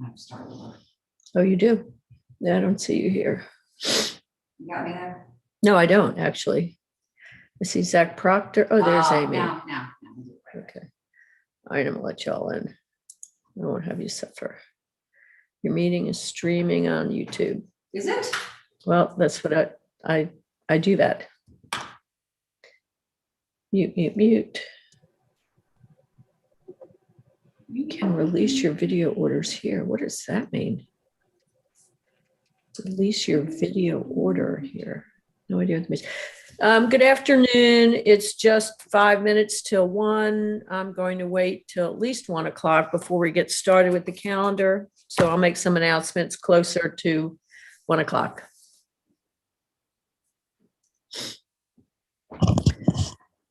I have to start over. Oh, you do? Yeah, I don't see you here. You got me there? No, I don't actually. I see Zach Proctor. Oh, there's Amy. Now. Okay. All right, I'm gonna let y'all in. I won't have you suffer. Your meeting is streaming on YouTube. Is it? Well, that's what I do that. Mute. You can release your video orders here. What does that mean? Release your video order here. No idea what that means. Good afternoon. It's just 5 minutes till 1. I'm going to wait till at least 1 o'clock before we get started with the calendar. So I'll make some announcements closer to 1 o'clock.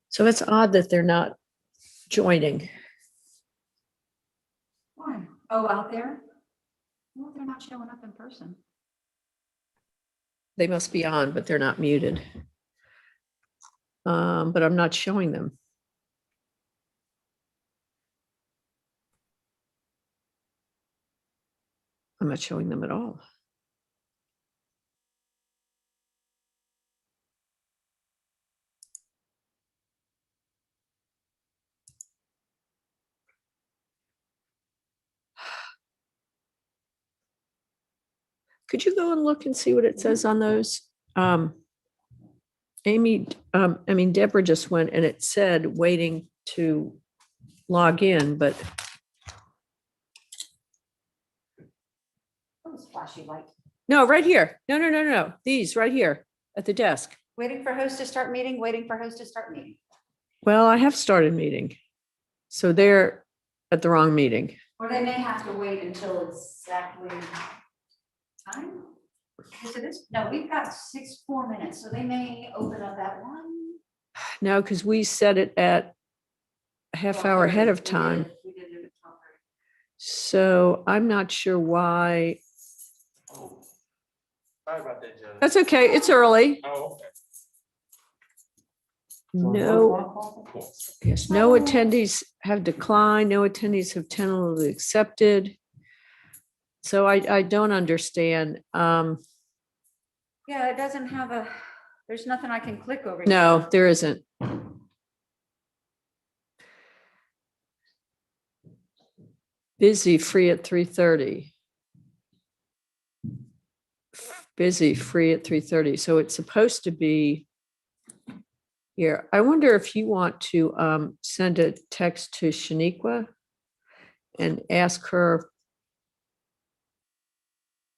So it's odd that they're not joining. Why? Oh, out there? Well, they're not showing up in person. They must be on, but they're not muted. But I'm not showing them. I'm not showing them at all. Could you go and look and see what it says on those? Amy, Deborah just went and it said waiting to log in, but Oh, it's flashy light. no, right here. No. These right here at the desk. Waiting for host to start meeting, waiting for host to start meeting. Well, I have started meeting. So they're at the wrong meeting. Or they may have to wait until exactly time. Yes, it is. No, we've got 4 minutes, so they may open up at 1. No, because we set it at a half hour ahead of time. We did it at 12:30. So I'm not sure why. Oh, sorry about that, Jenna. That's okay. It's early. Oh, okay. No, yes, no attendees have declined. No attendees have tentatively accepted. So I don't understand. Yeah, it doesn't have a, there's nothing I can click over. No, there isn't. Busy, free at 3:30. Busy, free at 3:30. So it's supposed to be here. I wonder if you want to send a text to Shaniqua and ask her.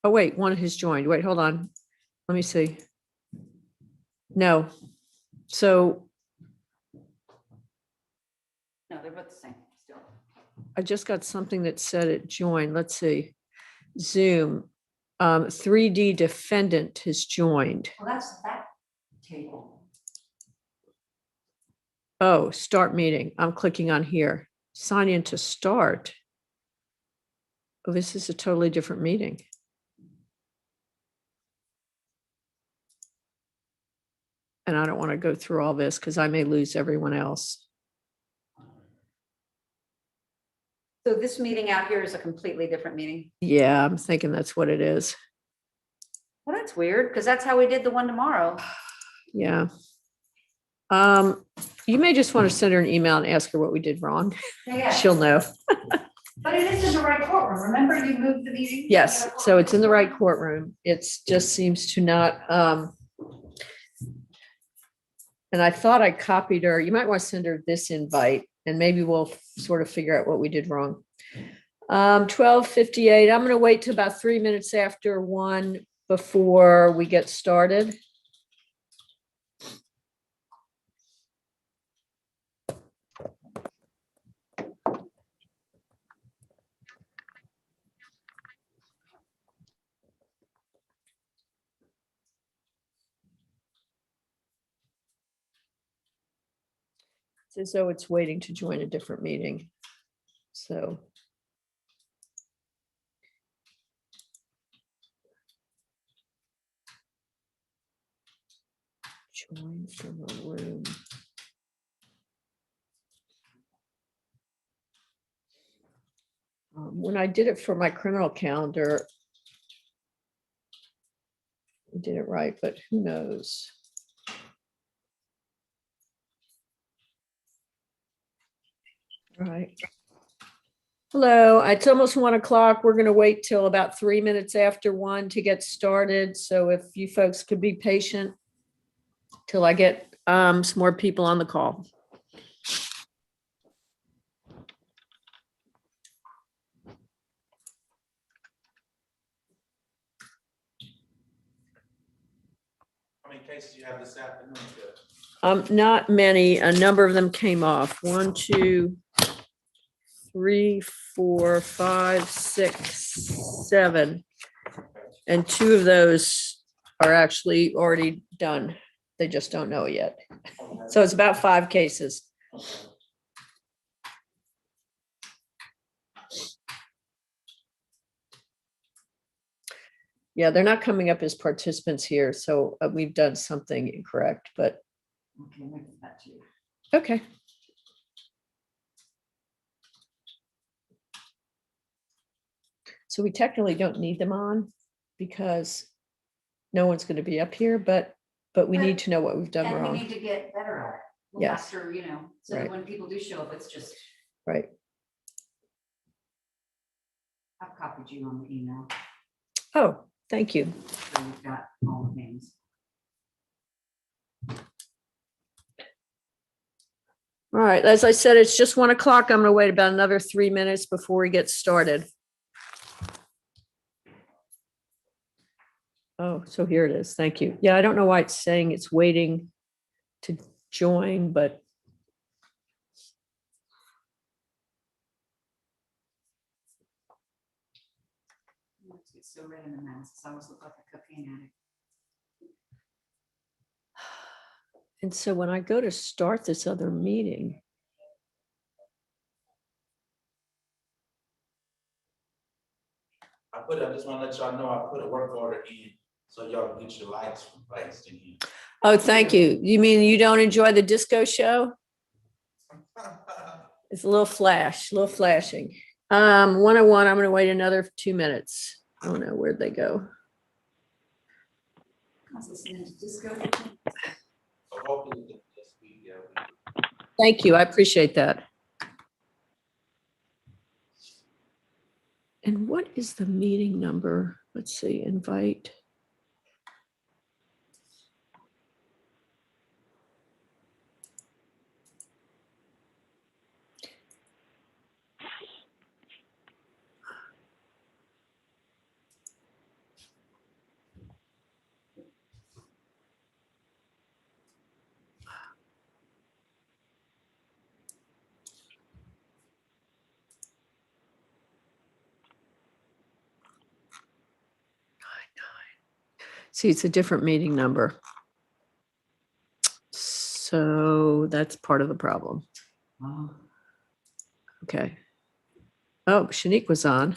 Oh, wait, one has joined. Wait, hold on. Let me see. No. So No, they're both the same still. I just got something that said it joined. Let's see. Zoom. 3D defendant has joined. Well, that's that table. Oh, start meeting. I'm clicking on here. Sign in to start. Oh, this is a totally different meeting. And I don't want to go through all this because I may lose everyone else. So this meeting out here is a completely different meeting. Yeah, I'm thinking that's what it is. Well, that's weird because that's how we did the one tomorrow. Yeah. You may just want to send her an email and ask her what we did wrong. Yeah, She'll know. but it is in the right courtroom. Remember you moved the meeting? Yes, so it's in the right courtroom. It just seems to not, and I thought I copied her. You might want to send her this invite and maybe we'll sort of figure out what we did wrong. 12:58. I'm going to wait till about 3 minutes after 1 before we get started. It's as though it's waiting to join a different meeting. So. Join from a room. When I did it for my criminal calendar, I did it right, but who knows? All right. Hello, it's almost 1 o'clock. We're going to wait till about 3 minutes after 1 to get started. So if you folks could be patient till I get some more people on the call. How many cases you have this afternoon, Judge? Not many. A number of them came off. 1, 2, 3, 4, 5, 6, 7. And 2 of those are actually already done. They just don't know it yet. So it's about 5 cases. Yeah, they're not coming up as participants here, so we've done something incorrect, but Okay, we'll get that to you. okay. So we technically don't need them on because no one's going to be up here, but we need to know what we've done And we wrong. need to get better at it. Well, Yes. after, so that Right. when people do show up, it's just, Right. I've copied you on the email, Oh, thank you. so you've got all the names. All right, as I said, it's just 1 o'clock. I'm going to wait about another 3 minutes before we get started. Oh, so here it is. Thank you. Yeah, I don't know why it's saying it's waiting to join, but It's so red in the masks. I always look like a cocaine addict. and so when I go to start this other meeting, I just want to let y'all know, I put a work order in, so y'all can get your lights replaced in here. oh, thank you. You mean you don't enjoy the disco show? It's a little flashing. 101, I'm going to wait another 2 minutes. I don't know, where'd they go? I was listening to disco. So hopefully this week, yeah, Thank you. I appreciate that. And what is the meeting number? Let's see, invite. See, it's a different meeting number. So that's part of the problem. Okay. Oh, Shanique was on.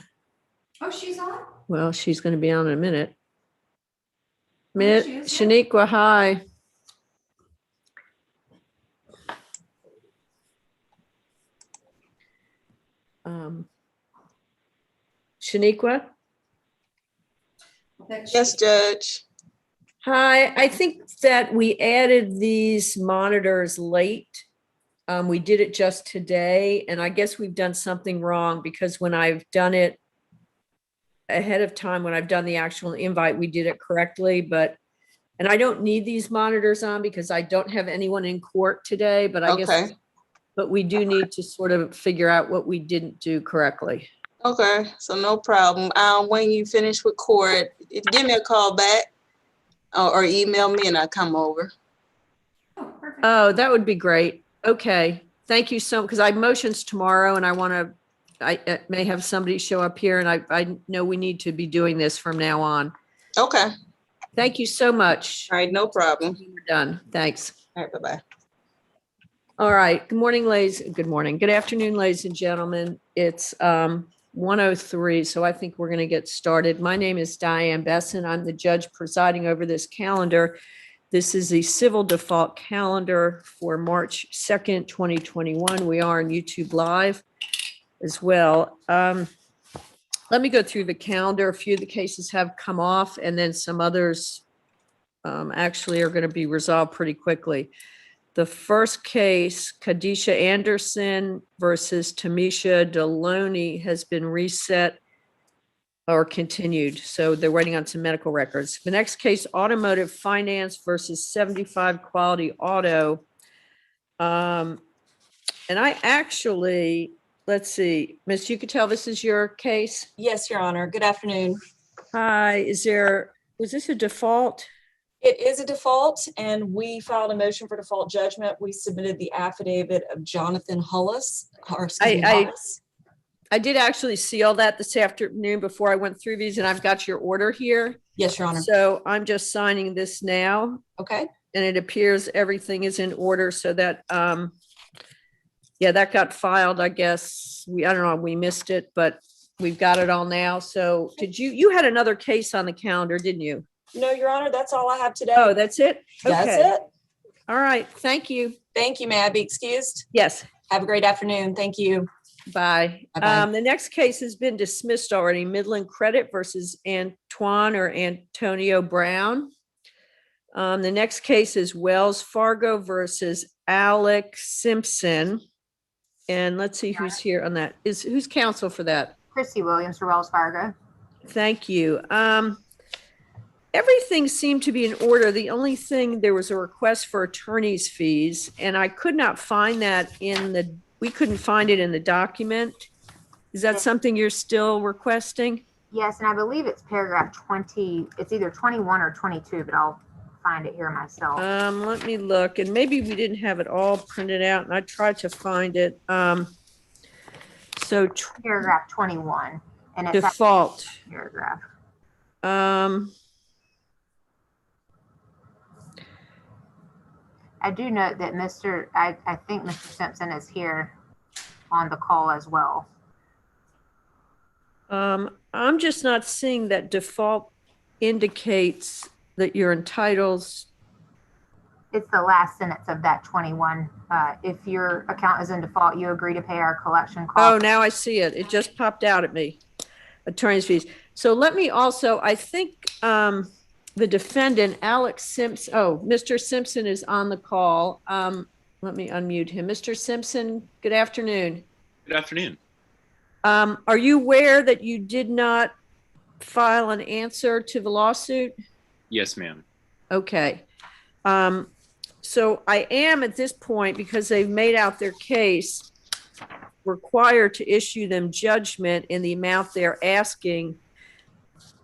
Oh, she's on? Well, she's going to be on in a minute. there she is, yeah. Shaniqua, hi. Shaniqua? Yes, Judge. Hi, I think that we added these monitors late. We did it just today, and I guess we've done something wrong because when I've done it ahead of time, when I've done the actual invite, we did it correctly, and I don't need these monitors on because I don't have anyone in court today, but I guess, Okay. but we do need to sort of figure out what we didn't do correctly. Okay, so no problem. When you finish with court, give me a call back or email me and I'll come over. Oh, perfect. Oh, that would be great. Okay, thank you so, because I have motions tomorrow and I may have somebody show up here and I know we need to be doing this from now on. Okay. Thank you so much. All right, no problem. We're done. Thanks. All right, bye-bye. All right. Good morning, ladies. Good morning. Good afternoon, ladies and gentlemen. It's 1:03, so I think we're going to get started. My name is Diane Besson. I'm the judge presiding over this calendar. This is the civil default calendar for March 2nd, 2021. We are on YouTube Live as well. let me go through the calendar. A few of the cases have come off and then some others actually are going to be resolved pretty quickly. The first case, Kadisha Anderson versus Tamisha Deloney, has been reset or continued. So they're waiting on some medical records. The next case, Automotive Finance versus 75 Quality Auto. And I actually, let's see, Miss Yucatel, this is your case? Yes, Your Honor. Good afternoon. Hi, was this a default? It is a default, and we filed a motion for default judgment. We submitted the affidavit of Jonathan Hullis, or excuse me, I- Hollis. I did actually see all that this afternoon before I went through these, and I've got your order here. Yes, Your Honor. So I'm just signing this now, Okay, and it appears everything is in order so that, yeah, that got filed, I guess. I don't know, we missed it, but we've got it all now. So you had another case on the calendar, didn't you? no, Your Honor, that's all I have today. Oh, that's it? That's Okay. it. All right, thank you. Thank you. May I be excused? Yes, Have a great afternoon. Thank you. bye. Bye-bye. The next case has been dismissed already, Midland Credit versus Antoine or Antonio Brown. The next case is Wells Fargo versus Alec Simpson. And let's see who's here on that. Who's counsel for that? Christy Williams for Wells Fargo. Thank you. Everything seemed to be in order. The only thing, there was a request for attorney's fees, and I could not find that we couldn't find it in the document. Is that something you're still requesting? Yes, and I believe it's paragraph 20. It's either 21 or 22, but I'll find it here myself. Let me look, and maybe we didn't have it all printed out, and I tried to find it. So Paragraph 21, and it's that default. paragraph. I do note that I think Mr. Simpson is here on the call as well. I'm just not seeing that default indicates that you're entitled. It's the last sentence of that 21. If your account is in default, you agree to pay our collection Oh, costs. now I see it. It just popped out at me. Attorney's fees. So let me also, I think, the defendant, Alex Simpson, Mr. Simpson is on the call. Let me unmute him. Mr. Simpson, good afternoon. Good afternoon. Are you aware that you did not file an answer to the lawsuit? Yes, ma'am. Okay. So I am at this point, because they've made out their case, required to issue them judgment in the amount they're asking.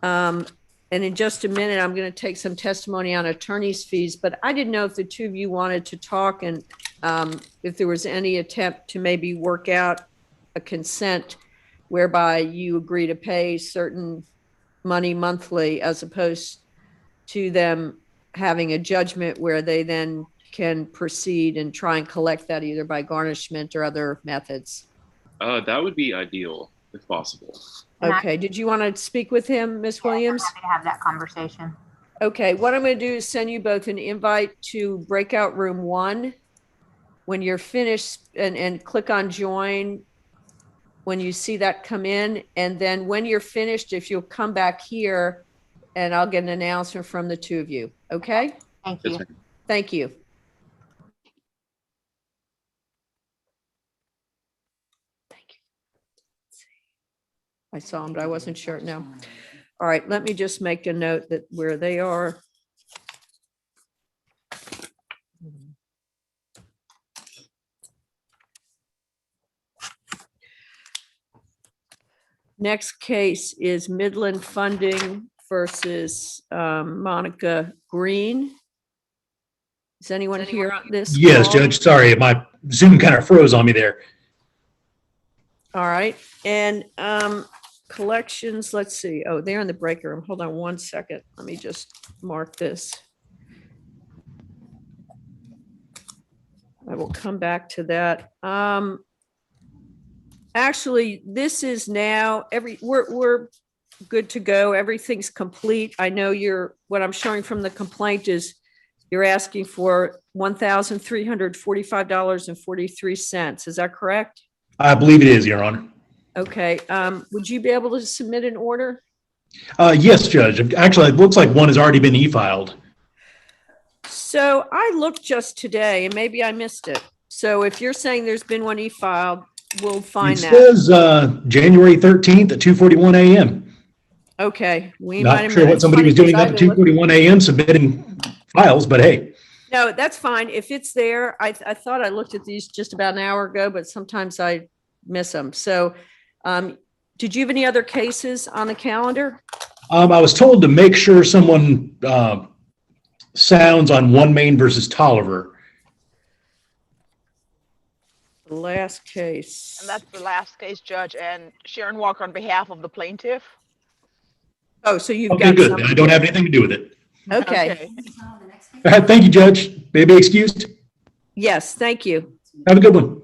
And in just a minute, I'm going to take some testimony on attorney's fees, but I didn't know if the two of you wanted to talk and if there was any attempt to maybe work out a consent whereby you agree to pay certain money monthly as opposed to them having a judgment where they then can proceed and try and collect that either by garnishment or other methods. That would be ideal if possible. And Okay, did you want to speak with him, Ms. Williams? I'm happy to have that conversation. Okay, what I'm going to do is send you both an invite to breakout room 1. When you're finished, and click on join when you see that come in. And then when you're finished, if you'll come back here and I'll get an announcement from the two of you. Okay? Thank Yes, you. ma'am. Thank you. Thank you. I saw them, but I wasn't sure. No. All right, let me just make a note that where they are. Next case is Midland Funding versus Monica Green. Is anyone here on this? Yes, call? Judge, sorry, my Zoom kind of froze on me there. All right, and collections, let's see. Oh, they're in the break room. Hold on one second. Let me just mark this. I will come back to that. Actually, this is now we're good to go. Everything's complete. I know what I'm showing from the complaint is you're asking for $1,345.43. Is that correct? I believe it is, Your Honor. Okay, would you be able to submit an order? Yes, Judge. Actually, it looks like one has already been e-filed. So I looked just today and maybe I missed it. So if you're saying there's been one e-filed, we'll find It that. says January 13th at 2:41 a.m. Okay, we might Not have. sure what it's somebody funny was doing 'cause I up at haven't looked- 2:41 a.m. submitting files, but hey, No, that's fine. If it's there, I thought I looked at these just about an hour ago, but sometimes I miss them. So, did you have any other cases on the calendar? I was told to make sure someone sounds on One Main versus Tolliver. The last case. And that's the last case, Judge, and Sharon Walker on behalf of the plaintiff. Oh, so you've Okay, got good. something. I don't have anything to do with it. Okay. It's not on the next page? All right, thank you, Judge. May I be excused? Yes, thank you. Have a good one.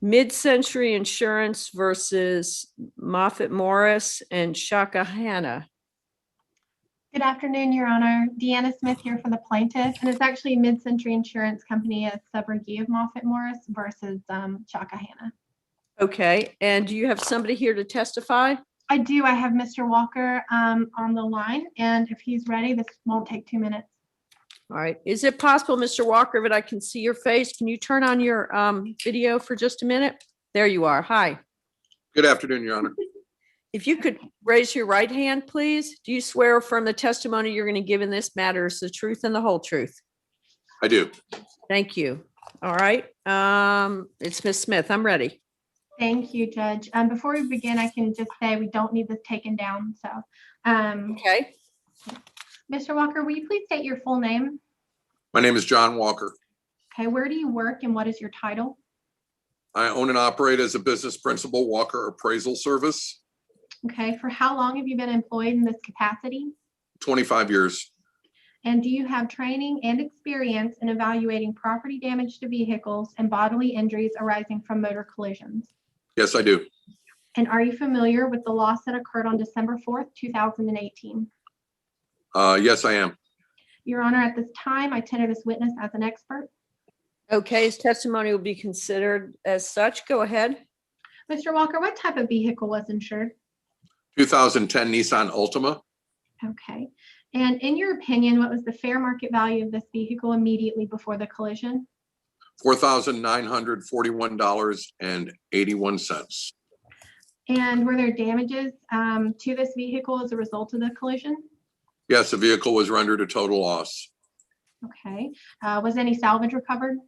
Mid-Century Insurance versus Moffett Morris and Shaka Hanna. Good afternoon, Your Honor. Deanna Smith here for the plaintiff, and it's actually Mid-Century Insurance Company, a subrogate of Moffett Morris versus Shaka Hanna. Okay, and do you have somebody here to testify? I do. I have Mr. Walker on the line, and if he's ready, this won't take 2 minutes. All right, is it possible, Mr. Walker, that I can see your face? Can you turn on your video for just a minute? There you are. Hi. Good afternoon, Your Honor. If you could raise your right hand, please. Do you swear or affirm the testimony you're going to give in this matter is the truth and the whole truth? I do. Thank you. All right, it's Ms. Smith. I'm ready. Thank you, Judge. Before we begin, I can just say we don't need this taken down. So, Okay. Mr. Walker, will you please state your full name? My name is John Walker. Okay, where do you work and what is your title? I own and operate as a business principal Walker Appraisal Service, Okay, for how long have you been employed in this capacity? 25 years. And do you have training and experience in evaluating property damage to vehicles and bodily injuries arising from motor collisions? Yes, I do. And are you familiar with the loss that occurred on December 4th, 2018? Yes, I am. Your Honor, at this time, I tender this witness as an expert. Okay, his testimony will be considered as such. Go ahead. Mr. Walker, what type of vehicle was insured? 2010 Nissan Altima, Okay. And in your opinion, what was the fair market value of this vehicle immediately before the collision? $4,941.81. And were there damages to this vehicle as a result of the collision? Yes, the vehicle was rendered a total loss. Okay. Was any salvage recovered?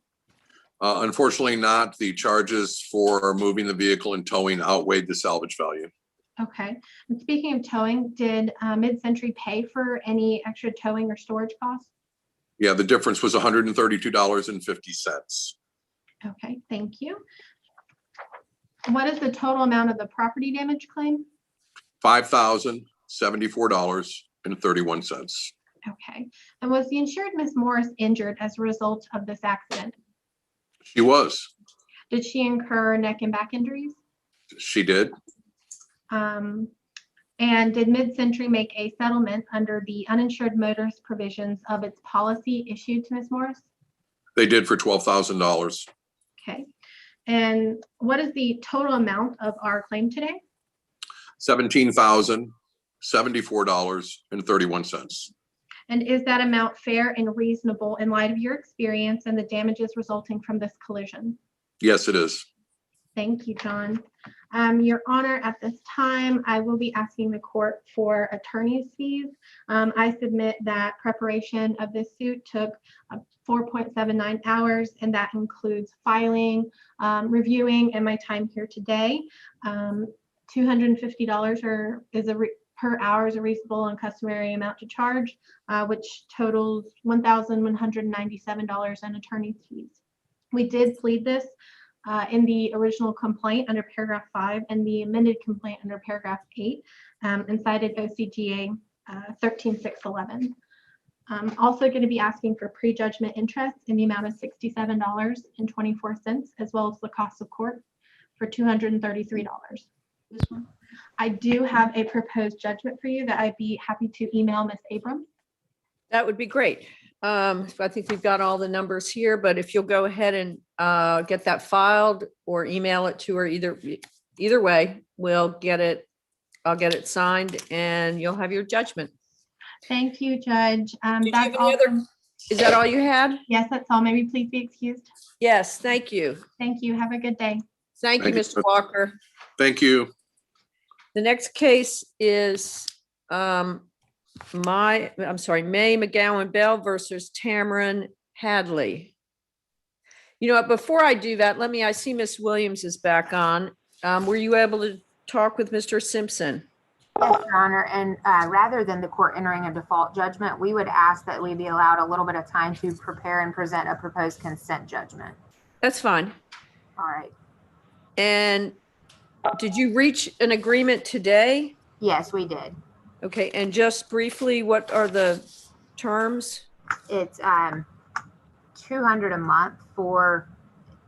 Unfortunately not. The charges for moving the vehicle and towing outweighed the salvage value. Okay. And speaking of towing, did Mid-Century pay for any extra towing or storage costs? Yeah, the difference was $132.50. Okay, thank you. What is the total amount of the property damage claim? $5,074.31. Okay. And was the insured Ms. Morris injured as a result of this accident? She was. Did she incur neck and back injuries? She did. And did Mid-Century make a settlement under the uninsured motorist provisions of its policy issued to Ms. Morris? They did for $12,000. Okay. And what is the total amount of our claim today? $17,074.31. And is that amount fair and reasonable in light of your experience and the damages resulting from this collision? Yes, it is. Thank you, John. Your Honor, at this time, I will be asking the court for attorney's fees. I submit that preparation of this suit took 4.79 hours, and that includes filing, reviewing, and my time here today. $250 per hour is a reasonable and customary amount to charge, which totals $1,197 in attorney's fees. We did plead this in the original complaint under paragraph 5 and the amended complaint under paragraph 8 and cited OCGA 13611. I'm also going to be asking for prejudgment interest in the amount of $67.24, as well as the cost of court for $233. This one? I do have a proposed judgment for you that I'd be happy to email Ms. Abrams. That would be great. So I think we've got all the numbers here, but if you'll go ahead and get that filed or email it to her, either either way, I'll get it signed and you'll have your judgment. Thank you, Judge. Did you have That's any all. other- Is that all you had? Yes, that's all. Maybe please be excused. Yes, thank you. Thank you. Have a good day. Thank you, Thank you. Mr. Walker. Thank you. The next case is May McGowan Bell versus Tamron Hadley. You know what, before I do that, I see Miss Williams is back on. Were you able to talk with Mr. Simpson? Yes, Your Honor, and rather than the court entering a default judgment, we would ask that we be allowed a little bit of time to prepare and present a proposed consent judgment. That's fine. All right. And did you reach an agreement today? Yes, we did. Okay, and just briefly, what are the terms? It's $200 a month for,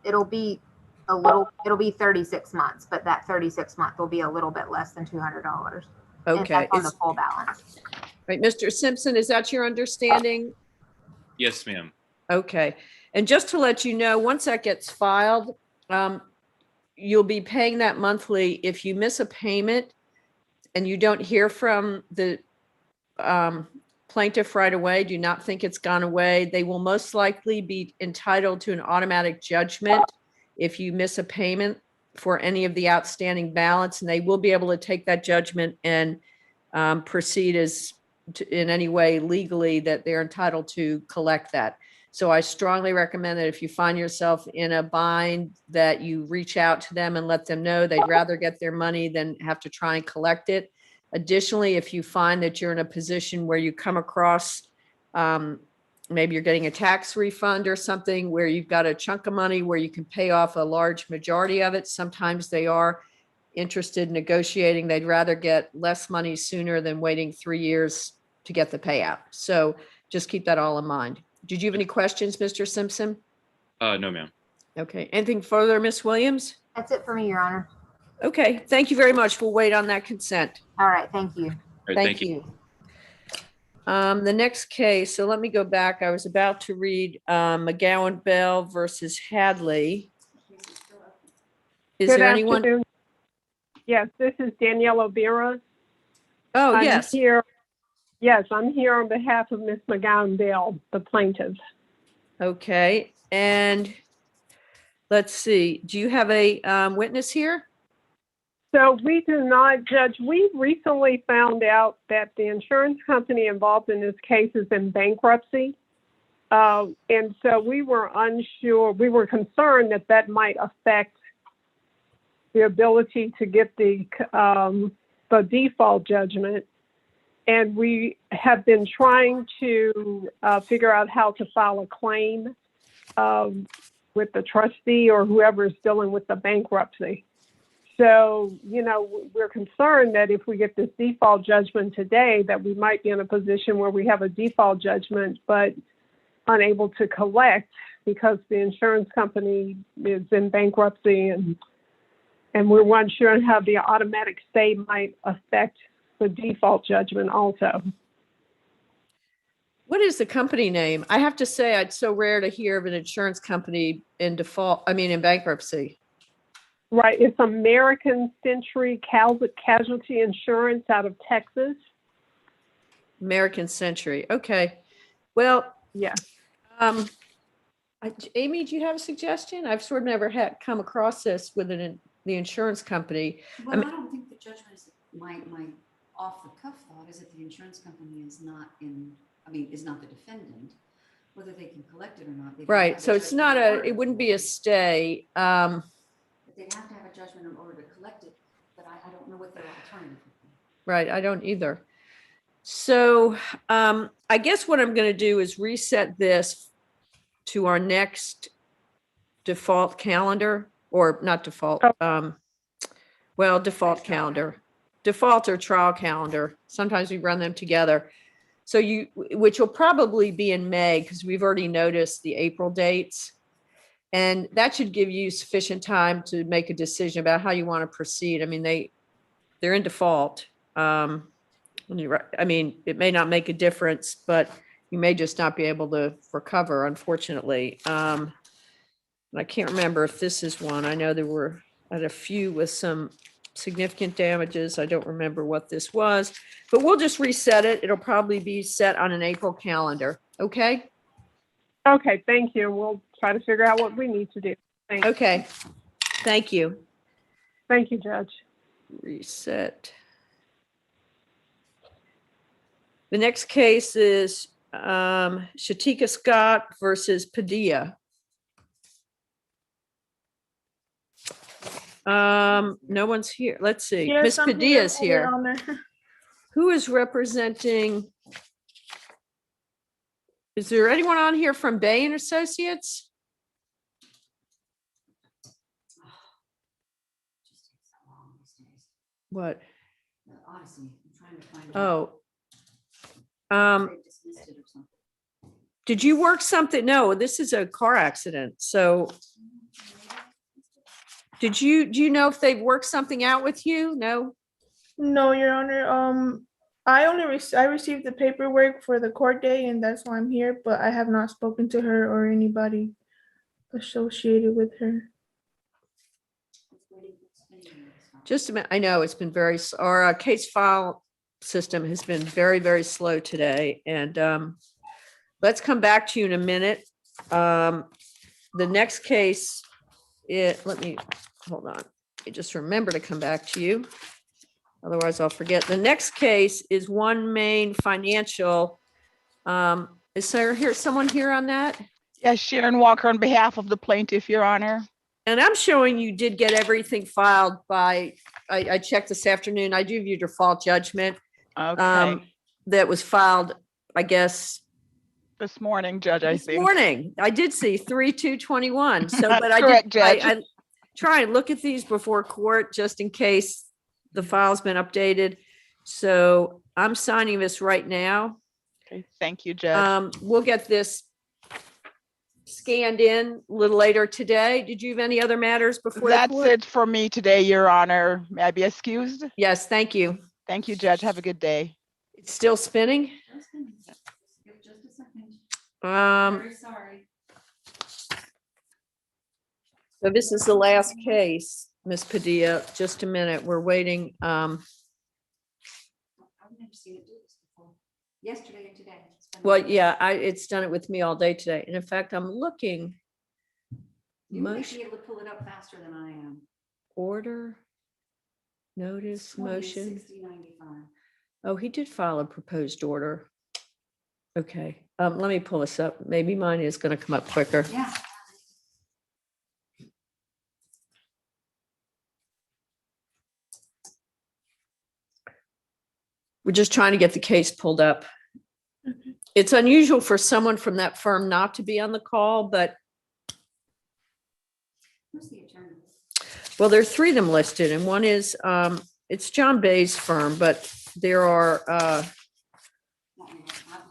it'll be 36 months, but that 36 month will be a little bit less than $200. And Okay, that's on the full balance. right, Mr. Simpson, is that your understanding? Yes, ma'am. Okay, and just to let you know, once that gets filed, you'll be paying that monthly. If you miss a payment and you don't hear from the plaintiff right away, do not think it's gone away. They will most likely be entitled to an automatic judgment if you miss a payment for any of the outstanding balance, and they will be able to take that judgment and proceed in any way legally that they're entitled to collect that. So I strongly recommend that if you find yourself in a bind, that you reach out to them and let them know they'd rather get their money than have to try and collect it. Additionally, if you find that you're in a position where you come across, maybe you're getting a tax refund or something where you've got a chunk of money where you can pay off a large majority of it, sometimes they are interested in negotiating. They'd rather get less money sooner than waiting 3 years to get the payout. So just keep that all in mind. Did you have any questions, Mr. Simpson? No, ma'am. Okay. Anything further, Miss Williams? That's it for me, Your Honor. Okay. Thank you very much. We'll wait on that consent. All right, thank you. All right, Thank you. The next case, so let me go back. I was about to read McGowan Bell versus Hadley. Is Good there anyone? afternoon. Yes, this is Danielle O'Beara. Oh, I'm yes. here. Yes, I'm here on behalf of Ms. McGowan Bell, the plaintiff. Okay. And let's see. Do you have a witness here? So we do not, Judge. We recently found out that the insurance company involved in this case is in bankruptcy. And so we were unsure, we were concerned that that might affect the ability to get the default judgment. And we have been trying to figure out how to file a claim with the trustee or whoever is dealing with the bankruptcy. So, we're concerned that if we get this default judgment today, that we might be in a position where we have a default judgment, but unable to collect because the insurance company is in bankruptcy, and we're unsure how the automatic stay might affect the default judgment also. What is the company name? I have to say, it's so rare to hear of an insurance company in bankruptcy. Right. It's American Century Casualty Insurance out of Texas. American Century. Okay. Well, yeah. Amy, do you have a suggestion? I've sort of never come across this with the insurance company. Well, I don't think the judgment is my off the cuff thought is that the insurance company is not the defendant, whether they can collect it or not. Right. So it's not it wouldn't be a stay. They'd have to have a judgment in order to collect it, but I don't know what their alternative would be. Right. I don't either. So I guess what I'm going to do is reset this to our next default calendar, or not default. Default calendar, default or trial calendar. Sometimes we run them together. So which will probably be in May because we've already noticed the April dates. And that should give you sufficient time to make a decision about how you want to proceed. I mean, they're in default. I mean, it may not make a difference, but you may just not be able to recover, unfortunately. And I can't remember if this is one. I know there were had a few with some significant damages. I don't remember what this was, but we'll just reset it. It'll probably be set on an April calendar. Okay? Okay, thank you. We'll try to figure out what we need to do. Thanks. Okay. Thank you. Thank you, Judge. Reset. The next case is Shatika Scott versus Padilla. No one's here. Let's see. Yes, Miss I'm here, Padilla's Your here. Honor. Who is representing? Is there anyone on here from Bay and Associates? Just takes so long these days. What? The Odyssey, I'm trying to find out. Oh. They dismissed it or something. Did you work something? No, this is a car accident. So do you know if they've worked something out with you? No? No, Your Honor. I received the paperwork for the court day, and that's why I'm here. But I have not spoken to her or anybody associated with her. Just a minute. I know it's been our case file system has been very, very slow today. And let's come back to you in a minute. The next case, hold on. I just remember to come back to you. Otherwise I'll forget. The next case is One Main Financial. Is there someone here on that? Yes, Sharon Walker on behalf of the plaintiff, Your Honor. And I'm showing you did get everything filed by, I checked this afternoon. I do have your default judgment. Okay. That was filed, I guess, This morning, Judge, I this think. morning. I did see 3/2/21. So, but Correct, I Judge. try and look at these before court just in case the file's been updated. So I'm signing this right now. Okay, thank you, Judge. We'll get this scanned in a little later today. Did you have any other matters before the That's court? it for me today, Your Honor. May I be excused? Yes, thank you. Thank you, Judge. Have a good day. It's still spinning. Just a second. Very sorry. So this is the last case, Ms. Padilla. Just a minute. We're waiting. I've never seen it do this before. Yesterday and today. It's been- Well, yeah, it's done it with me all day today. And in fact, I'm looking. You might Motion, be able to pull it up faster than I am. order, notice, motion. 6095. Oh, he did file a proposed order. Okay, let me pull this up. Maybe mine is going to come up quicker. Yeah. We're just trying to get the case pulled up. It's unusual for someone from that firm not to be on the call, but Who's the attorney? well, there are three of them listed, and one is it's John Bay's firm, but there are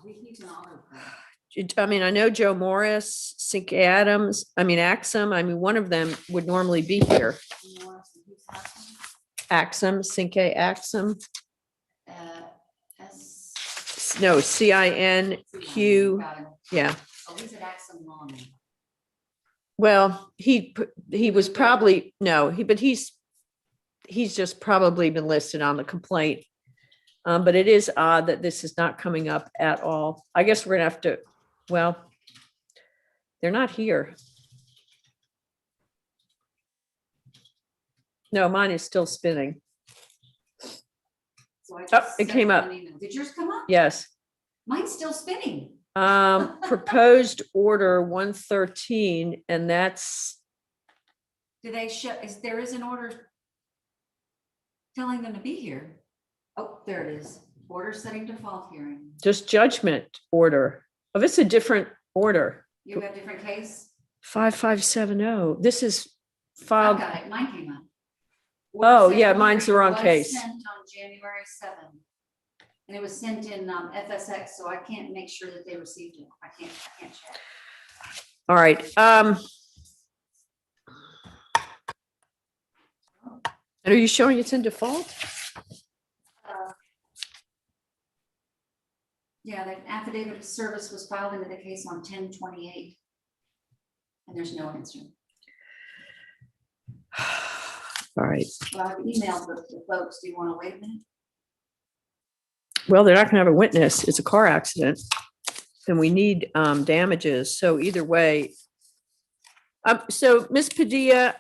He's an auto firm. I mean, I know Joe Morris, Sink Adams, Axum. I mean, one of them would normally be here. Axum, Sink Axum. No, CINQ. Got it. Yeah. Oh, he's at Axon Law now. Well, he was probably, but he's just probably been listed on the complaint. But it is odd that this is not coming up at all. I guess we're gonna have to, well, they're not here. No, mine is still spinning. So I Oh, just it sent came him up. an email. Did yours come up? Yes. Mine's still spinning. Proposed order 113, and that's, Do they show, there is an order telling them to be here? Oh, there it is. Order setting default hearing. just judgment order. Oh, it's a different order. You have a different case? 5570. This is I filed. got it. Mine came up. Oh, Order yeah, setting mine's the hearing wrong was case. Sent on January 7th. And it was sent in FSX, so I can't make sure that they received it. I can't check. All right. And are you showing it's in default? Yeah, the affidavit of service was filed into the case on 10/28. And there's no answer. All right. Well, I've emailed the folks. Do you want to wait a minute? Well, they're not gonna have a witness. It's a car accident. And we need damages. So either way. So Ms. Padilla,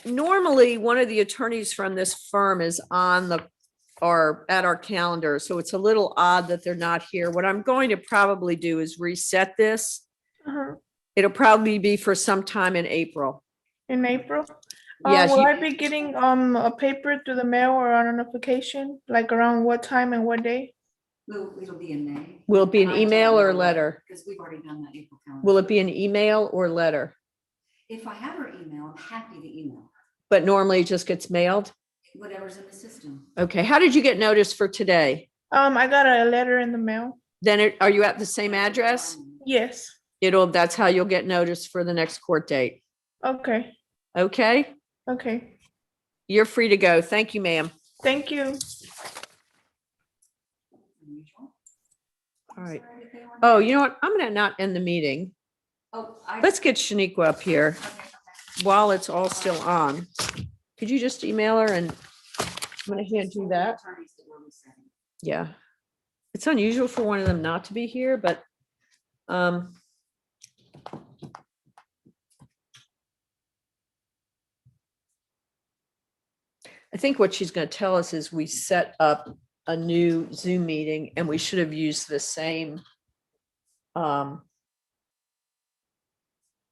normally one of the attorneys from this firm is on at our calendar. So it's a little odd that they're not here. What I'm going to probably do is reset this. It'll probably be for sometime in April. In April? Yes, Will you- I be getting a paper through the mail or on a notification? Like around what time and what day? It'll be in May. Will it be an email or a letter? Because we've already done that April calendar. Will it be an email or letter? If I have her email, I'm happy to email her. But normally it just gets mailed? Whatever's in the system. Okay, how did you get notice for today? I got a letter in the mail. Then are you at the same address? Yes. That's how you'll get notice for the next court date. Okay. Okay? Okay. You're free to go. Thank you, ma'am. Thank you. All right. Oh, you know what? I'm gonna not end the meeting. Oh, Let's get Shaniqua up here while it's all still on. Could you just email her and I'm gonna hand you that? Yeah. It's unusual for one of them not to be here, but I think what she's going to tell us is we set up a new Zoom meeting and we should have used the same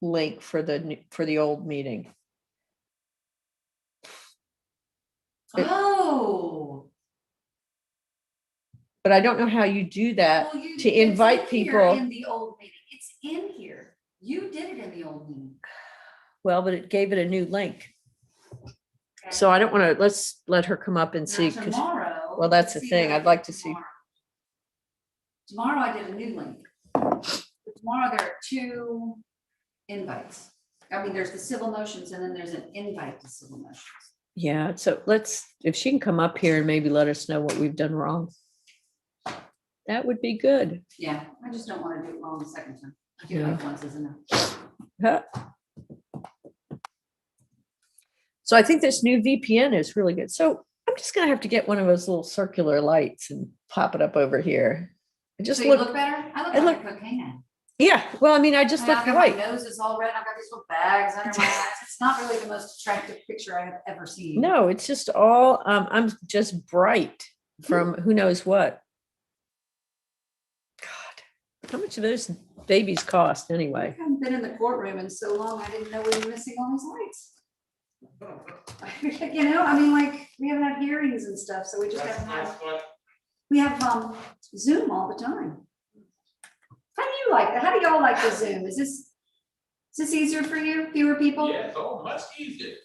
link for the old meeting. Oh. But I don't know how you do that Well, to it's invite in here people. In the old meeting. It's in here. You did it in the old meeting. Well, but it gave it a new link. So I don't want to, let's let her come up and see. Now 'Cause- tomorrow. Well, that's the let's see thing. what I I'd like did to see. Tomorrow I did a new link. Tomorrow there are 2 invites. I mean, there's the civil motions and then there's an invite to civil motions. Yeah, so if she can come up here and maybe let us know what we've done wrong. That would be good. Yeah, I just don't want to do it wrong the second time. I do Yeah. like once is enough. Huh. So I think this new VPN is really good. So I'm just gonna have to get one of those little circular lights and pop it up over here. I just So you look better? I look like a cocaine addict. Yeah, well, I mean, I just I mean, look I've got my white. nose is all red. I've got these little bags under my eyes. It's not really the most attractive picture I have ever seen. No, it's just all, I'm just bright from who knows what. God, how much do those babies cost anyway? I haven't been in the courtroom in so long, I didn't know we were missing all these lights. You know, I mean, like, we haven't had hearings and stuff, so we just haven't had, we have Zoom all the time. How do you like that? How do y'all like the Zoom? Is this easier for you, fewer people? Yeah, so much easier.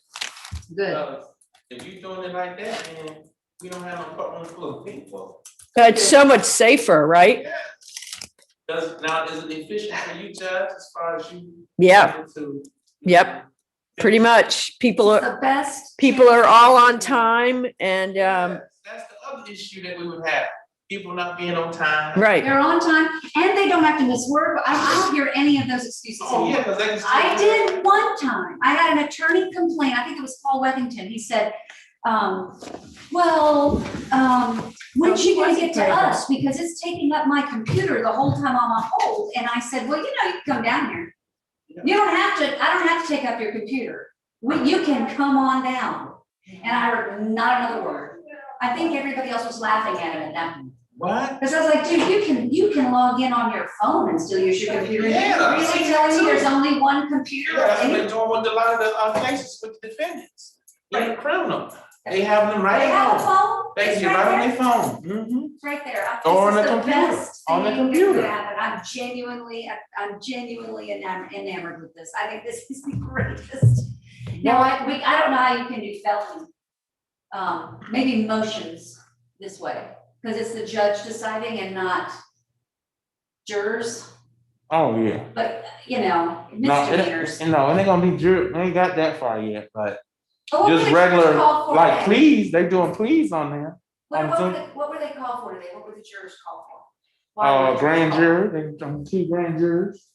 Good. If you doing it like that, man, we don't have no courtroom full of people. It's so much safer, right? Is it efficient for you, Judge, as far as you? Yeah. Yep, pretty much. People are all on time and, That's the other issue that we would have, people not being on time. right. They're on time and they don't have to miss work. I don't hear any of those excuses Oh, yeah, anymore. 'cause they can still I do it. did one time. I had an attorney complain. I think it was Paul Wethington. He said, when's she gonna get to us? Because it's taking up my computer the whole time I'm on hold. And I said, well, you know, you can come down here. You don't have to, I don't have to take up your computer. You can come on down. And I heard not another word. I think everybody else was laughing at him at that point. What? Because I was like, dude, you can log in on your phone and still use your computer. Yeah. Really telling me there's only one computer? Yeah, that's what Any- they're doing with a lot of the cases with the defendants. They're criminal. They have them right They have a at home. phone? They It's can get right on there. their phone. Mm-hmm. It's right there. Or on This the is computer, best on the thing that computer. could happen. I'm genuinely enamored with this. I think this is the greatest. Now, I don't know how you can do felony, maybe motions this way, because it's the judge deciding and not jurors, Oh, yeah. but, you know, No, misdemeanors. it ain't gonna be jury, we ain't got that far yet, but Oh, what were just the jurors regular, called for like today? pleas, they doing pleas on there. What were they called for today? What were the jurors called for? Why were the Grand jurors called? jury, they done 2 grand juries,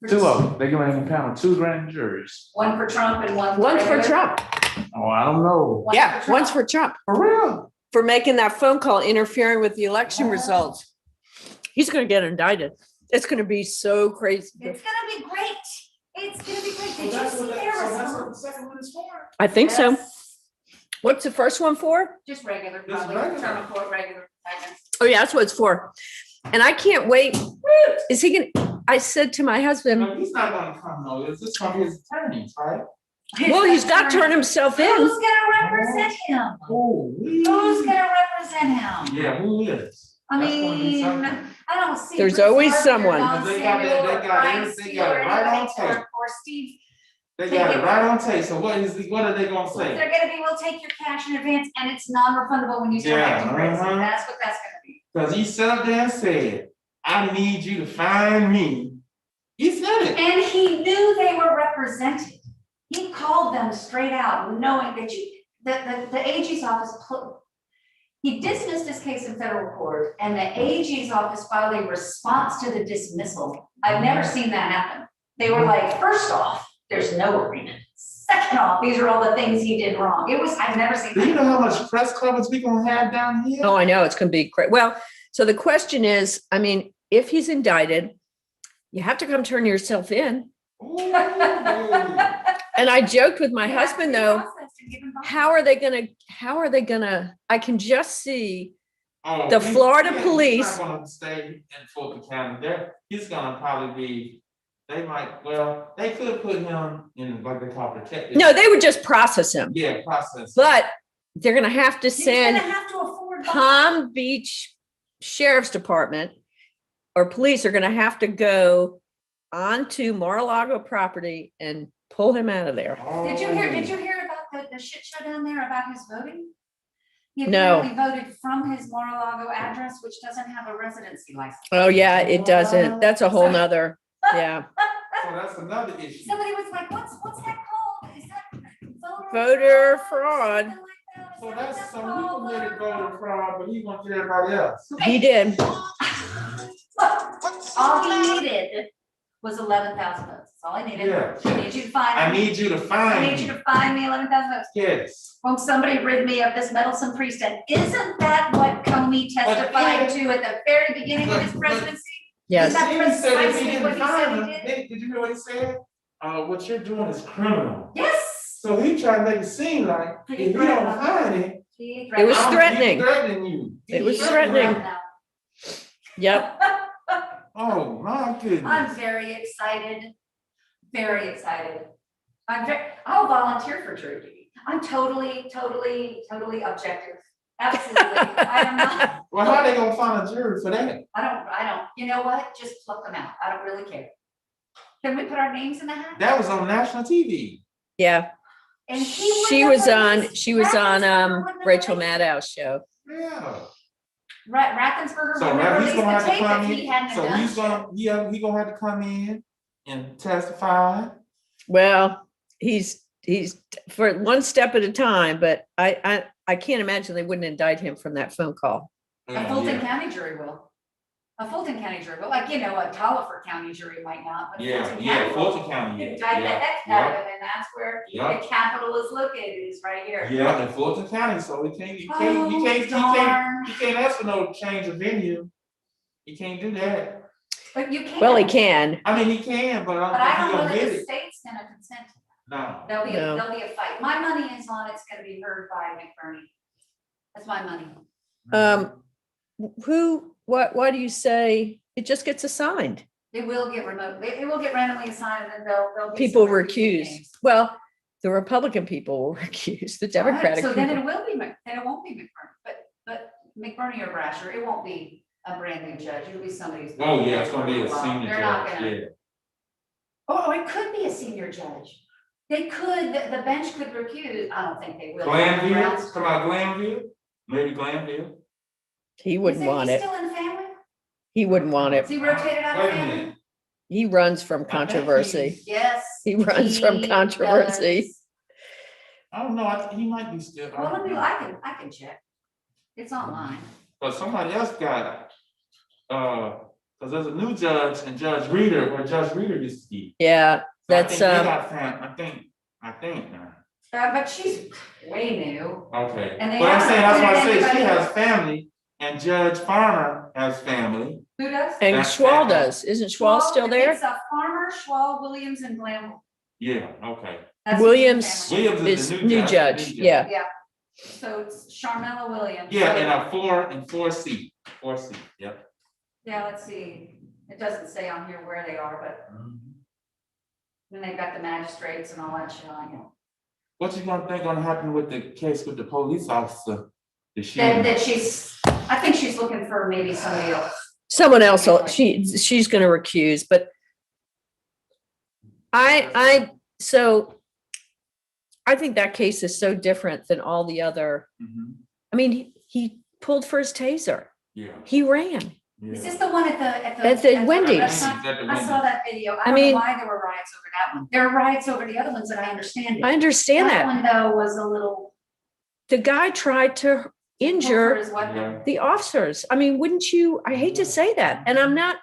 For 2 just of them, they gonna impound 2 grand juries. One for Trump and one. One for regular? Trump. Oh, I don't know. Yeah, one's for Trump, For real? for making that phone call interfering with the election results. He's gonna get indicted. It's gonna be so crazy. It's gonna be great. It's gonna be great. Did you see their So that's what the response? second one is for? I think so. Yes. What's the first one for? Just regular, Just probably, regular. term of court, regular. Oh, yeah, that's what it's for. And I can't wait. Is he gonna, I said to my husband, No, he's not gonna come, no, it's just from his attorneys, right? well, he's got to turn himself in. Who's gonna represent him? Oh, Who's gonna represent him? yeah, who is? I That's gonna be mean, something. I don't see. There's Bruce always Gardner, someone. Don They got it- Samuel, they or got Brian it- they Steele, got it or right on anybody, tape. or Steve. They Take got it. it right on tape, so what are they gonna say? They're gonna be, we'll take your cash in advance and it's non-refundable when you start Yeah, acting crazy. uh-huh. That's what that's gonna be. Cause he sat up there and said, I need you to find me. He said it. And he knew they were represented. He called them straight out, knowing that the AG's office, he dismissed his case in federal court, and the AG's office filed a response to the dismissal. I've never seen that happen. They were like, first off, there's no agreement. Second off, these are all the things he did wrong. I've never seen Do you that. know how much press coverage we gonna have down here? Oh, I know, it's gonna be great. Well, so the question is, I mean, if he's indicted, you have to come turn yourself in. Ooh. And I joked with my husband though, how are they gonna, I can just see Oh, the Florida he's police- not gonna stay in Fulton County. He's gonna probably be, they could put him in like they call protected. no, they would just process him, Yeah, process. but they're gonna have to He's gonna send have to afford. Palm Beach Sheriff's Department or police are gonna have to go onto Mar-a-Lago property and pull him out of there. Did you hear about the shit show down there about his voting? He No. apparently voted from his Mar-a-Lago address, which doesn't have a residency license. Oh, yeah, it doesn't. That's a whole nother, yeah. So that's another issue. Somebody was like, what's that called? Is that Voter fraud. Something like that. So Is that what that's, so he called? committed voter fraud, but he gonna get everybody else. He did. All he needed was 11,000 votes. That's all I needed. Yeah. I need you to find. I need you to I need you find. to find me 11,000 votes. Yes. Won't somebody rid me of this meddlesome priest? And isn't that what Comey testified to at the very beginning of his presidency? Yes. Is that He said if he precisely didn't what he said find he him, did? did you hear what he said? What you're doing is criminal. Yes. So he tried to make it seem like if you don't find it. It was threatening. Threatening you. It was He's threatening. Yep. Oh, my goodness. I'm very excited. Very excited. I'll volunteer for jury duty. I'm totally objective. Absolutely. I am not. Well, how they gonna find a jury for that? I don't, you know what? Just pluck them out. I don't really care. Can we put our names in the hat? That was on national TV. Yeah. And he She wouldn't was have on, released- she was on Raffensperger wouldn't have Rachel released- Maddow's show. Yeah. Raffensperger So wouldn't now have he's released gonna the have to tape if come he in. hadn't So have he's done. gonna, he gonna have to come in and testify. Well, he's for one step at a time, but I can't imagine they wouldn't indict him from that phone call. A Fulton County jury will. A Fulton County jury will, like, you know, a Tolliver County jury might not, but. a Yeah, Fulton yeah, County will. Fulton County, yeah, Indict the yeah, heck yeah. out of it, and that's where Yeah. the capital is located, is right here. Yeah, in Fulton County, so he can't Darn. ask for no change of venue. He can't do that. But you can. Well, he can. I mean, he can, but But I I don't don't know think he that gonna the get it. state's gonna consent to No. that. There'll be a fight. My money is on, it's gonna be heard by McBurney. That's my money. Why do you say it just gets assigned? It will get it will get randomly assigned, and then there'll be. People some were repeating accused. names. Well, the Republican people were accused, the All right, Democratic so then people. it will be, then it won't be McBurney, but McBurney or Brasher, it won't be a brand new judge, it'll be somebody who's. Oh, yeah, it's gonna be a Well, senior they're not judge, gonna- yeah. Oh, it could be a senior judge. They could, the bench could recuse, I don't think they will. Glanville, Grounds- come out Glanville, maybe Glanville. He wouldn't want Is it. he still in the family? He wouldn't want Is it. he rotated out of Wait a family? minute. He runs from controversy. Yes. He runs from he controversy. does. I don't know, he might be still. Well, let me, I can check. It's online. But somebody else got it. Cause there's a new judge and Judge Reader, where Judge Reader used to be. Yeah, So I that's think they got I think now. But she's way new. Okay, And they but I'm saying, that's why I haven't say she appointed has family, and Judge Farmer has family. Who does? And That's- Schwal does. Isn't Schwal still there? It's a Farmer, Schwal, Williams, and Glanville. Yeah, okay. That's the Williams family. Williams is the new judge, yeah. Yeah. So it's Sharmella Williams. Yeah, So- and a four seat, yep. Yeah, let's see. It doesn't say on here where they are, but then they've got the magistrates and all that shit on here. What you gonna think gonna happen with the case with the police officer? Is she? That I think she's looking for maybe somebody else. Someone else, she's gonna recuse, but so I think that case is so different than all the other, Mhm. I mean, he pulled for his taser. Yeah. He ran. Is this the one at the? At the Wendy's. restaurant? I saw that video. I I don't mean- know why there were riots over that one. There are riots over the other ones that I understand. it. I understand That that. one though was a little. The guy tried to for injure his weapon. the officers. I mean, wouldn't you, I hate to say that, and I'm not,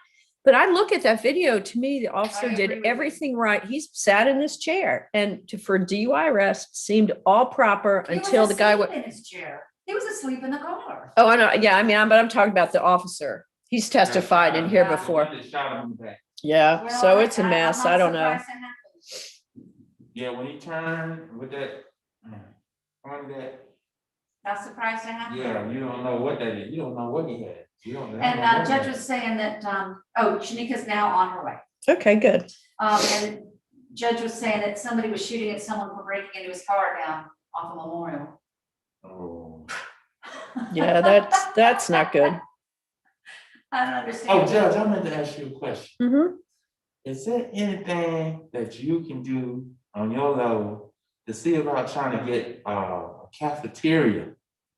but I look at that video, to me, the officer agree with did you. everything right. He's sat in this chair and for DUI arrest seemed all proper He was until the guy asleep went, in his chair. He was asleep in the car. oh, I know, yeah, I mean, but I'm talking about the officer. He's testified in here Yeah. before. They shot him in the back. Yeah, Well, so it's a I'm mess. not I don't know. surprised that happened. Yeah, when he turned with that, on that, Not surprised it happened. yeah, you don't know what that is. You don't know what he had. You don't know. And Judge was saying that, Shanika's now on her way. Okay, good. And Judge was saying that somebody was shooting at someone for breaking into his car down off of Memorial. Oh. Yeah, that's not good. I don't understand. Oh, Judge, I meant to ask you a question. Mhm. Is there anything that you can do on your level to see about trying to get a cafeteria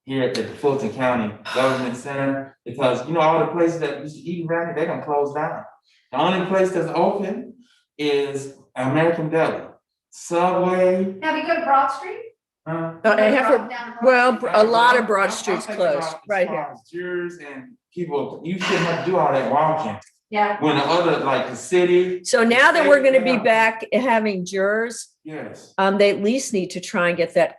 here at the Fulton County Government Center? Because you know, all the places that used to eat around here, they done closed down. The only place that's open is American Deli, Subway. Now, we go to Broad Street? I have, well, a lot of Broad Street's closed, right here. Jurors and people, you shouldn't have to do all that walking. Yeah. When the other, like the city. So now that we're gonna be Yeah. back having jurors, Yes, they at least need to try and get that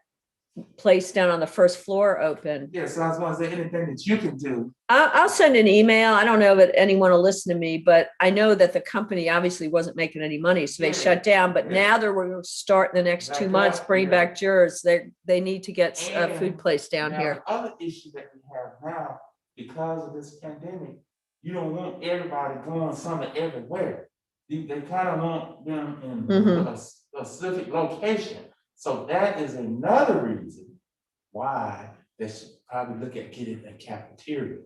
place down on the first floor open. yes, I was gonna say anything that you can do. I'll send an email. I don't know that anyone will listen to me, but I know that the company obviously wasn't making any money, so they shut down. But now they're going to start in the next 2 months, bring back jurors. They need to get a food And place down Now, here. the other issue that we have now, because of this pandemic, you don't want everybody going somewhere everywhere. They kind of want them in Mhm. a specific location. So that is another reason why they should probably look at getting a cafeteria.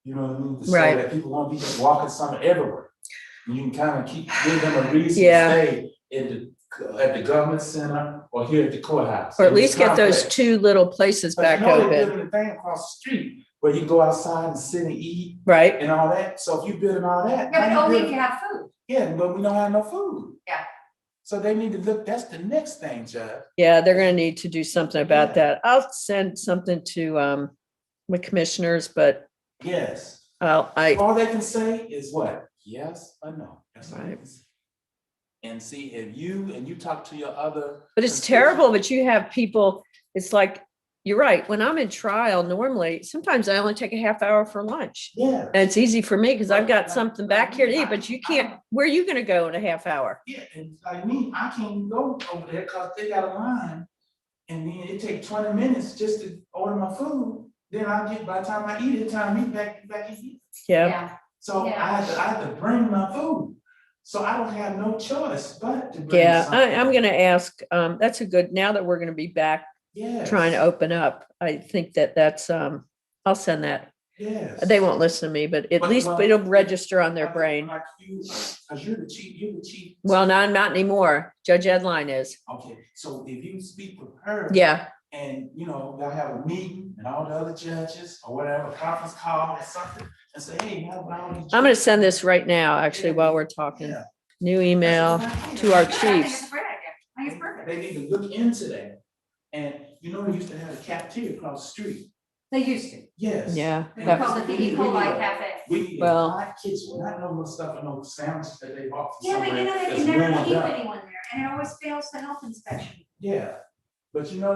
You know what I mean? To say Right. that people won't be just walking somewhere everywhere. You can kind of give them a reason Yeah. to stay at the government center or here at the courthouse. Or at in the least get those complex. 2 little places But back you know, they're open, building a thing across the street where you can go outside and sit and eat right? and all that. So if you building all that. Yeah, how but only if building- you have food. Yeah, but we don't have no food. Yeah. So they need to look, that's the next thing, Judge. Yeah, they're gonna need to do something about that. I'll send something to the commissioners, but Yes. all they can say is what? Yes or no. That's all they Right. can say. And see if you talk to your other. But it's terrible, but you have people, it's like, you're right, when I'm in trial, normally, sometimes I only take a half hour for lunch. Yeah. And it's easy for me because I've got something back here to eat, but you can't, where are you gonna go in a half hour? Yeah, and like me, I can't go over there because they got a line. And then it take 20 minutes just to order my food. Then by the time I eat it, time to eat back in here. Yeah, So Yeah. I have to bring my food. So I don't have no choice but to bring yeah, something. I'm gonna ask, that's a good, now that we're gonna be back Yes. trying to open up, I think that's, I'll send that. Yes. They won't listen to me, but at But- least well, it'll register on their Like- brain. Like you, cause you're the chief. Well, no, not anymore. Judge Edline is. Okay, so if you speak with her. Yeah, And, you know, y'all have a meeting and all the other judges or whatever, conference call or something, and say, hey, how about all these. I'm gonna send this right now, actually, while we're talking. Yeah. New email to our I think it's chiefs. a great idea. I think it's perfect. They need to look into that. And you know, we used to have a cafeteria across the street. They used to. Yes. Yeah. They that- called it the E. coli cafe. We need Well- a hot kitchen, not no stuff and no sandwiches that they bought from Yeah, but you somewhere know, they that's can never warmed keep up. anyone there, and it always fails the health inspection. Yeah, But you know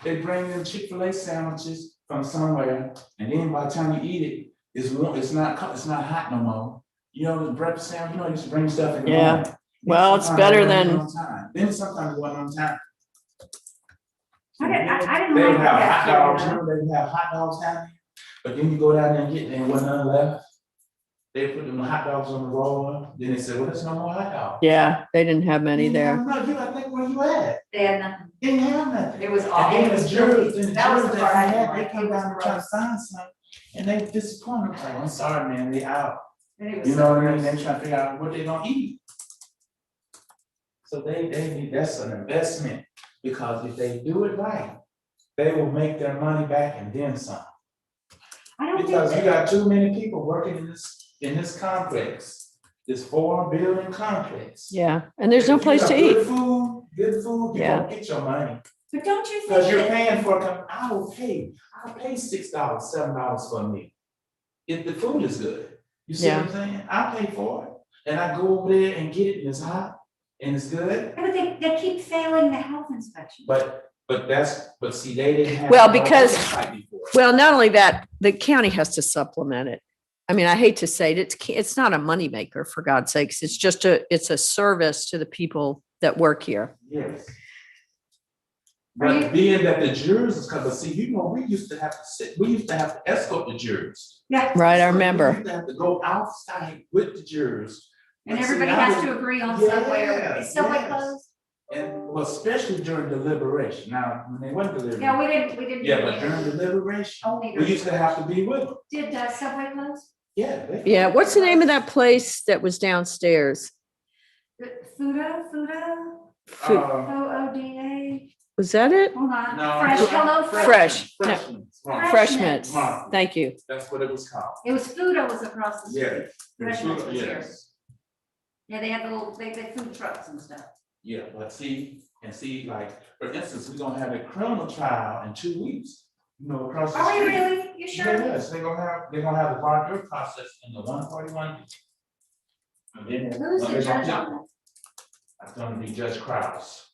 they bring them Chick-fil-A sandwiches from somewhere, and then by the time you eat it, it's warm, it's not hot no more. You know, the breakfast sandwich, you know, you just bring stuff in the Yeah. morning. Then Well, it's sometimes better they bring it than- on time. Then sometimes it wasn't on time. I didn't They like would have hot that. dogs, you know, they would have hot dogs down there, but then you go down there and get, there wasn't none left. They put them hot dogs on the roll, then they said, well, there's no more hot dogs. Yeah, they didn't have many there. No, you gotta think where you at. They had nothing. They didn't have nothing. It was And awful. then the jurors, then the That was jurors the that part I we didn't had, they like. come It was down to try to gross. sign something, and they disappointed, like, I'm sorry, man, they out. And it was You so know what I mean? gross. They trying to figure out what they gonna eat. So they need, that's an investment, because if they do it right, they will make their money back and then some. I don't think Because you that, got too many people working in this complex, this 4-building complex. Yeah, and there's no If you place got to good eat. food, you Yeah. gonna get your money. but don't you Because think you're that, paying for, I'll pay $6, $7 for a meal. If the food is good, you see what I'm saying? I pay for it, and I go over there and get it, and it's hot, and it's good, but they keep failing the health inspection. but see, they didn't have. Well, no because- oversight before. Well, not only that, the county has to supplement it. I mean, I hate to say it, it's not a moneymaker, for God's sakes. It's just it's a service to the people that work here. Yes. But being that the jurors is coming, see, you know, we used to have to escort the jurors. Yeah. Right, I We remember. used to have to go outside with the jurors. And See, everybody I has was- to agree on Subway, or is Subway yes. closed? And well, especially during deliberation. Now, when they weren't deliberating. Yeah, we didn't. Yeah, do but it. during deliberation, Only we used to have to be with them. Did Subway close? Yeah. Yeah, what's the name of that place that was downstairs? Fuda, Fu- OODA, Was that it? hold on, No, Fresh, it's Hello Fresh. No. Freshman's. Right. Freshman's. Right. Thank you. That's what it was called. It was Fuda was across the street. Yeah. Freshman's was here. Yes. Yeah, they had the little, they food trucks and stuff. Yeah, but see, like, for instance, we're gonna have a criminal trial in 2 weeks, you know, across the Are we street. really? You sure? Yes, they're gonna have the barter process in the 141. And then Who's the judge on that? That's gonna be Judge Krause.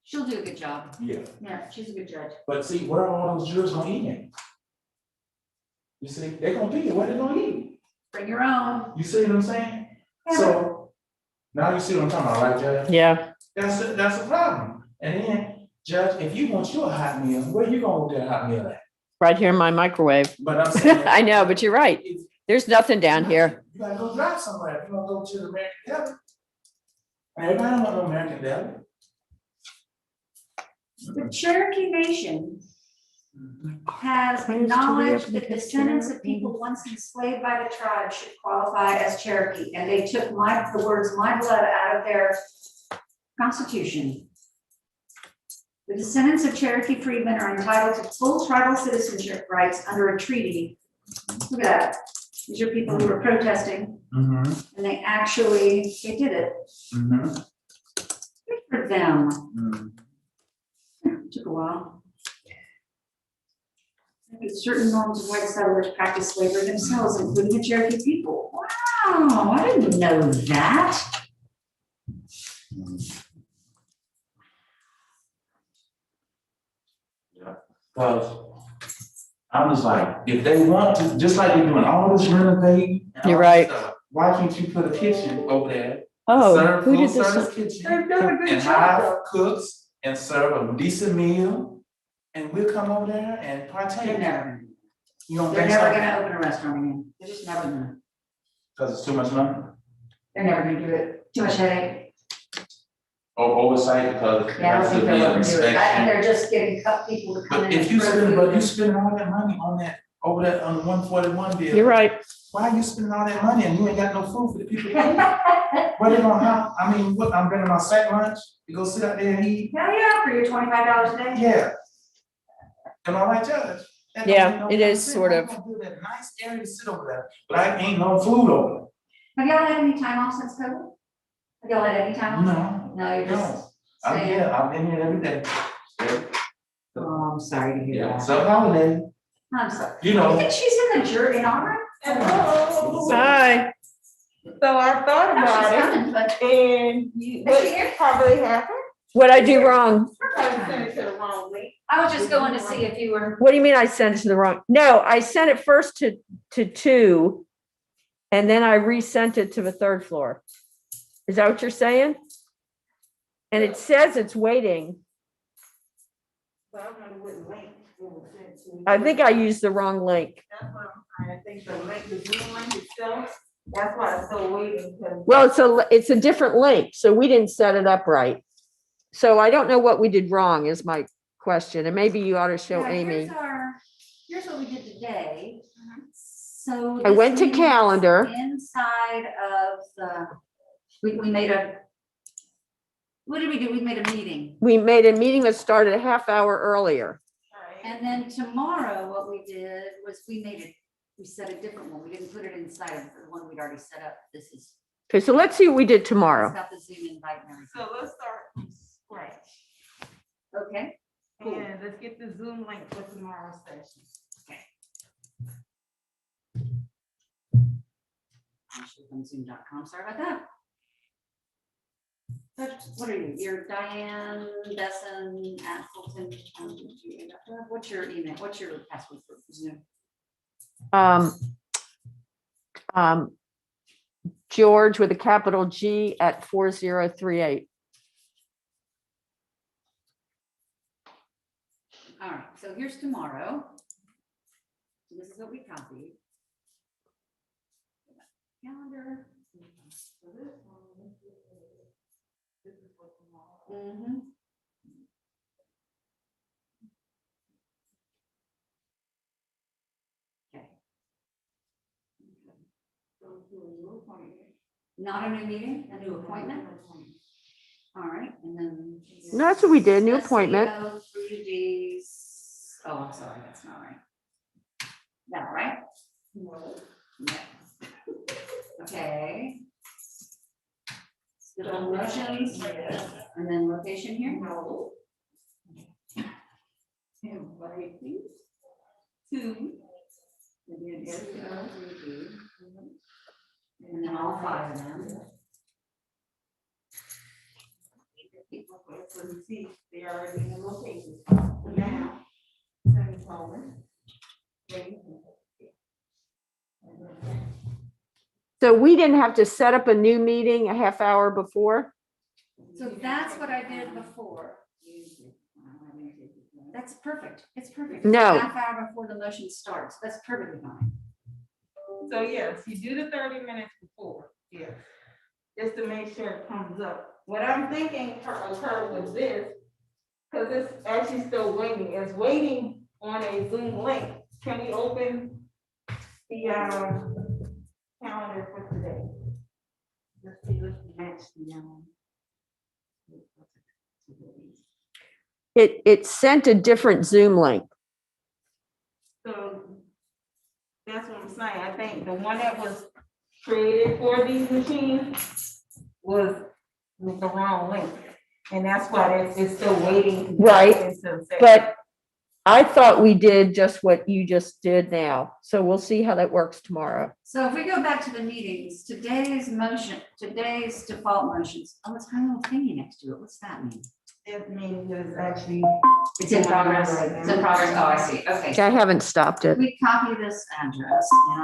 She'll do a good job. Yeah, Yeah, she's a good judge. but see, where are all those jurors gonna eat in? You see, they're gonna be here, where they gonna eat? Bring your own. You see what I'm saying? Yeah. So, now you see what I'm talking about, right, Judge? Yeah. That's a problem. And then, Judge, if you want your hot meal, where you gonna get a hot meal at? Right here in my microwave. But I'm saying. I know, but you're right. There's nothing down here. You gotta go drive somewhere, if you wanna go to the American Deli. Everybody don't want no American Deli. The Cherokee Nation has Plans to acknowledged reopen that the descendants of casino. people once enslaved by the tribe should qualify as Cherokee, and they took the words "my blood" out of their constitution. The descendants of Cherokee freedmen are entitled to full tribal citizenship rights under a treaty. Look at that. These are people who were protesting, Mm-hmm, and they did it. mm-hmm, Good for them. mm-hmm. Took a while. Certain norms of white settlers practice slavery themselves, including the Cherokee people. Wow, I didn't know that. Cause I was like, if they want to, just like they're doing all this renovating. and all You're this right. stuff, why can't you put a kitchen over there? Oh, Serve who full did this? service kitchen They've done a good and job, hire though. cooks and serve a decent meal, and we'll come over there and partake. They're never, You don't they're think never so? gonna open a restaurant again. They're just never gonna. Cause it's too much money, They're never gonna do it. Too much headache. or oversight because it Yeah, I don't has to think be they'll an ever do it. And inspection. they're just getting people to come But in. if you and throw spend, food but you in. spend all that money on that, over that, on the 141 bill. You're right. Why are you spending all that money and you ain't got no food for the people? to eat? What they gonna have, I mean, what, I'm bringing my sack lunch, you go sit out there and eat? Hell yeah, for your $25 a day. Yeah. Am I right, Judge? That don't Yeah, make no it is sense. sort I'm of. gonna build that nice area to sit over there, but I ain't no food over Have y'all had any time off since COVID? Have y'all had any time there. off? No, No, you're just no, I'm staying. here, I'm in here every day. Yeah. Oh, I'm sorry to hear Yeah, that. so holiday, I'm sorry. you You know. think she's in the jury in honor? Hello. Hi. So I thought No, she's about it coming, but and Is she what here? probably happened What'd I do wrong? I was just going to see if you were. What do you mean I sent it to the wrong? No, I sent it first to 2, and then I resent it to the 3rd floor. Is that what you're saying? And it says it's waiting. I think I used the wrong link. I think the link, the Zoom link itself, that's why it's still waiting. Well, it's a different link, so we didn't set it up right. So I don't know what we did wrong is my question, and maybe you ought to show Yeah, Amy. Here's what we did today. So. I this went to meeting is calendar. Inside of the, we made a, what did we do? We made a meeting. We made a meeting that started a half hour earlier. And then tomorrow, what we did was we set a different one. We didn't put it inside of the one we'd already set up. This is. Okay, so let's see what we did It's tomorrow. got the Zoom invite and everything. So let's start from scratch. Okay. Cool. And let's get the Zoom link for tomorrow's session. From Zoom.com. Sorry about that. What are you? You're Diane Besson at Fulton. What's your email? What's your password for Zoom? George with a capital G at 4038. All right, so here's tomorrow. So this is what we copied. Calendar. Mm-hmm. Okay. Not a new meeting, a new appointment? All right, and then. No, that's what we did, new appointment. SEO, 3Ds. Oh, I'm sorry, that's not right. That right? No. Okay. The motions, and then location here? No. Right, please. 2. And then SEO, 3D. And then all 5 of them. So you see, they already in the location. Now, semicolon. So we didn't have to set up a new meeting a half hour before? So that's what I did before. That's perfect. It's perfect. No. Half hour before the motion starts. That's perfectly fine. So yes, you do the 30 minutes before, yes, just to make sure it comes up. What I'm thinking occurred was this, because it's actually still waiting, it's waiting on a Zoom link. Can we open the calendar for today? Let's see, let's match the It sent a different Zoom link. So that's what I'm saying. I think the one that was created for these machines was with the wrong link. And that's why it's still waiting. Right, but I thought we did just what you just did now. So we'll see how that works tomorrow. So if we go back to the meetings, today's default motions. Oh, it's got a little thingy next to it. What's that mean? It means it's actually. It's in progress. It's in progress. Oh, I see. Okay. I haven't stopped it. We copy this address.